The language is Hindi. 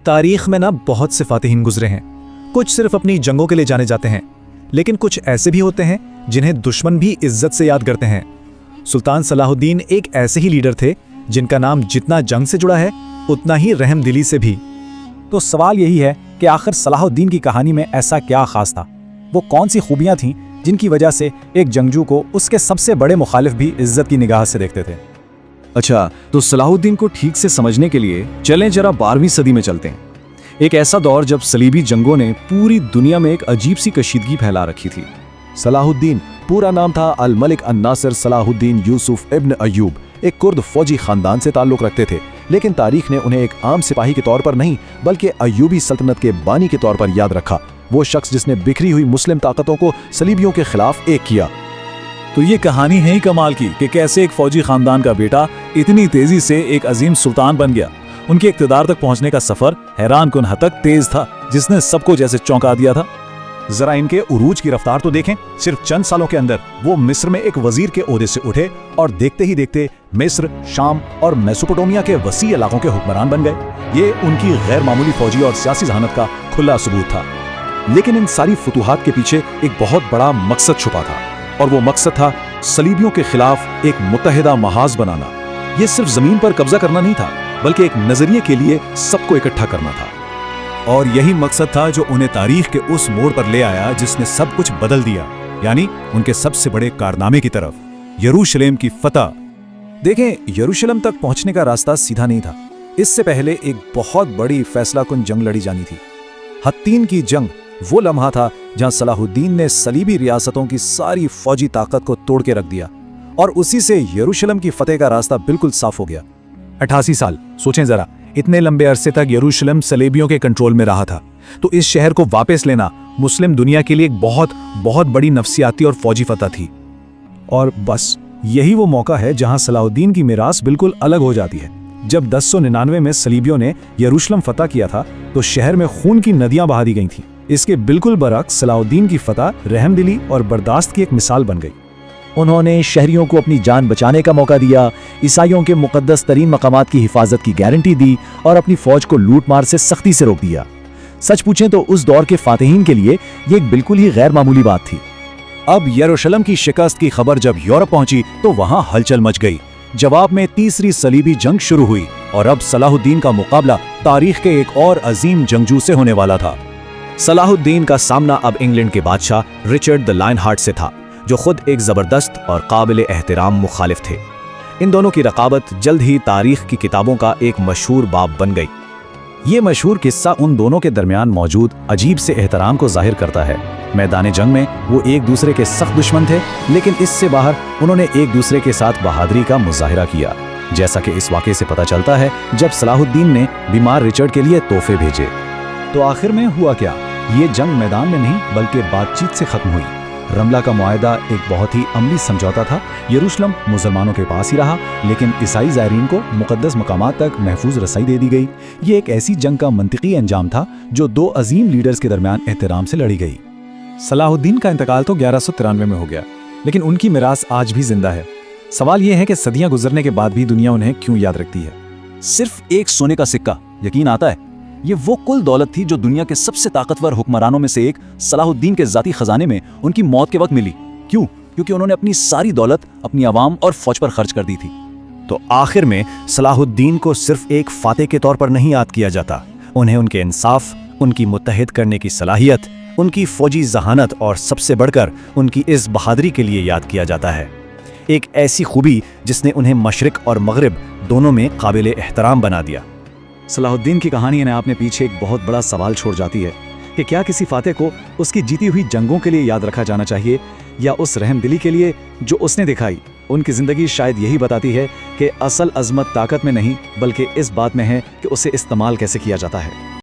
तारीख में ना बहुत से फातिहीन गुजरे हैं। कुछ सिर्फ अपनी जंगों के लिए जाने जाते हैं, लेकिन कुछ ऐसे भी होते हैं जिन्हें दुश्मन भी इज्जत से याद करते हैं। सुल्तान सलाहुद्दीन एक ऐसे ही लीडर थे जिनका नाम जितना जंग से जुड़ा है उतना ही रहमदिली से भी। तो सवाल यही है कि आखिर सलाहुद्दीन की कहानी में ऐसा क्या खास था? वो कौन सी खूबियां थीं जिनकी वजह से एक जंगजू को उसके सबसे बड़े मुखालिफ भी इज्जत की निगाह से देखते थे? अच्छा, तो सलाहुद्दीन को ठीक से समझने के लिए चलें जरा 12वीं सदी में चलते हैं। एक ऐसा दौर जब सलीबी जंगों ने पूरी दुनिया में एक अजीब सी कशीदगी फैला रखी थी। सलाहुद्दीन पूरा नाम था अल मलिक अन नासिर सलाहुद्दीन यूसुफ इब्न अय्यूब। एक कुर्द फौजी खानदान से ताल्लुक रखते थे, लेकिन तारीख ने उन्हें एक आम सिपाही के तौर पर नहीं बल्कि अय्यूबी सल्तनत के बानी के तौर पर याद रखा। वो शख्स जिसने बिखरी हुई मुस्लिम ताकतों को सलीबियों के खिलाफ एक किया। तो ये कहानी है ही कमाल की कि कैसे एक फौजी खानदान का बेटा इतनी तेजी से एक अजीम सुल्तान बन गया। उनके इक्तदार तक पहुंचने का सफर हैरान कुन हद तक तेज था, जिसने सबको जैसे चौंका दिया था। जरा इनके उरूज की रफ्तार तो देखें। सिर्फ चंद सालों के अंदर वो मिस्र में एक वजीर के ओहदे से उठे और देखते ही देखते मिस्र, शाम और मेसोपोटामिया के वसी इलाकों के हुक्मरान बन गए। ये उनकी गैर मामूली फौजी और सियासी जहानत का खुला सबूत था। लेकिन इन सारी फतूहात के पीछे एक बहुत बड़ा मकसद छुपा था, और वो मकसद था सलीबियों के खिलाफ एक मुत्तहिदा महाज बनाना। ये सिर्फ जमीन पर कब्जा करना नहीं था, बल्कि एक नजरिए के लिए सबको इकट्ठा करना था। और यही मकसद था जो उन्हें तारीख के उस मोड़ पर ले आया जिसने सब कुछ बदल दिया, यानी उनके सबसे बड़े कारनामे की तरफ, यरूशलेम की फतह। देखें, यरूशलेम तक पहुंचने का रास्ता सीधा नहीं था। इससे पहले एक बहुत बड़ी फैसलाकुन जंग लड़ी जानी थी। हत्तीन की जंग वो लम्हा था जहां सलाहुद्दीन ने सलीबी रियासतों की सारी फौजी ताकत को तोड़ के रख दिया, और उसी से यरूशलेम की फतेह का रास्ता बिल्कुल साफ हो गया। 88 साल, सोचें जरा, इतने लंबे अरसे तक यरूशलेम सलेबियों के कंट्रोल में रहा था। तो इस शहर को वापस लेना मुस्लिम दुनिया के लिए एक बहुत बहुत बड़ी नफसियाती और फौजी फतह थी। और बस यही वो मौका है जहां सलाहुद्दीन की मिरास बिल्कुल अलग हो जाती है। जब 1099 में सलीबियों ने यरूशलेम फतह किया था तो शहर में खून की नदियां बहा दी गई थीं। इसके बिल्कुल बरअक्स सलाहुद्दीन की फतह रहमदिली और बर्दाश्त की एक मिसाल बन गई। उन्होंने शहरियों को अपनी जान बचाने का मौका दिया, ईसाइयों के मुकद्दस तरीन मकामात की हिफाजत की गारंटी दी और अपनी फौज को लूट मार से सख्ती से रोक दिया। सच पूछें तो उस दौर के फातिहीन के लिए ये एक बिल्कुल ही गैर मामूली बात थी। अब यरूशलेम की शिकस्त की खबर जब यूरोप पहुंची तो वहां हलचल मच गई। जवाब में तीसरी सलीबी जंग शुरू हुई और अब सलाहुद्दीन का मुकाबला तारीख के एक और अजीम जंगजू से होने वाला था। सलाहुद्दीन का सामना अब इंग्लैंड के बादशाह रिचर्ड द लायनहार्ट से था, जो खुद एक जबरदस्त और काबिल एहतराम मुखालिफ थे। इन दोनों की रकाबत जल्द ही तारीख की किताबों का एक मशहूर बाब बन गई। ये मशहूर किस्सा उन दोनों के दरमियान मौजूद अजीब से एहतराम को जाहिर करता है। मैदान जंग में वो एक दूसरे के सख्त दुश्मन थे, लेकिन इससे बाहर उन्होंने एक दूसरे के साथ बहादुरी का मुजाहिरा किया, जैसा कि इस वाक़े से पता चलता है जब सलाहुद्दीन ने बीमार रिचर्ड के लिए तोहफे भेजे। तो आखिर में हुआ क्या? ये जंग मैदान में नहीं बल्कि बातचीत से खत्म हुई। रमला का मुआहदा एक बहुत ही अमली समझौता था। यरूशलेम मुसलमानों के पास ही रहा, लेकिन ईसाई ज़ायरीन को मुक़द्दस मकामात तक महफूज रसाई दे दी गई। ये एक ऐसी जंग का मंतिकी अंजाम था जो दो अजीम लीडर्स के दरमियान एहतराम से लड़ी गई। सलाहुद्दीन का इंतकाल तो 1193 में हो गया, लेकिन उनकी मिरास आज भी जिंदा है। सवाल यह है कि सदियां गुजरने के बाद भी दुनिया उन्हें क्यों याद रखती है? सिर्फ एक सोने का सिक्का, यकीन आता है? ये वो कुल दौलत थी जो दुनिया के सबसे ताकतवर हुक्मरानों में से एक सलाहुद्दीन के जाती खजाने में उनकी मौत के वक्त मिली। क्यों? क्योंकि उन्होंने अपनी सारी दौलत अपनी आवाम और फौज पर खर्च कर दी थी। तो आखिर में सलाहुद्दीन को सिर्फ एक फातेह के तौर पर नहीं याद किया जाता, उन्हें उनके इंसाफ, उनकी मुत्तहिद करने की सलाहियत, उनकी फौजी जहानत और सबसे बढ़कर उनकी इस बहादुरी के लिए याद किया जाता है। एक ऐसी खूबी जिसने उन्हें मशरिक और मगरिब दोनों में काबिल एहतराम बना दिया। सलाहुद्दीन की कहानी ने अपने पीछे एक बहुत बड़ा सवाल छोड़ जाती है कि क्या किसी फातेह को उसकी जीती हुई जंगों के लिए याद रखा जाना चाहिए या उस रहमदिली के लिए जो उसने दिखाई। उनकी ज़िंदगी शायद यही बताती है कि असल अज़मत ताकत में नहीं बल्कि इस बात में है कि उसे इस्तेमाल कैसे किया जाता है।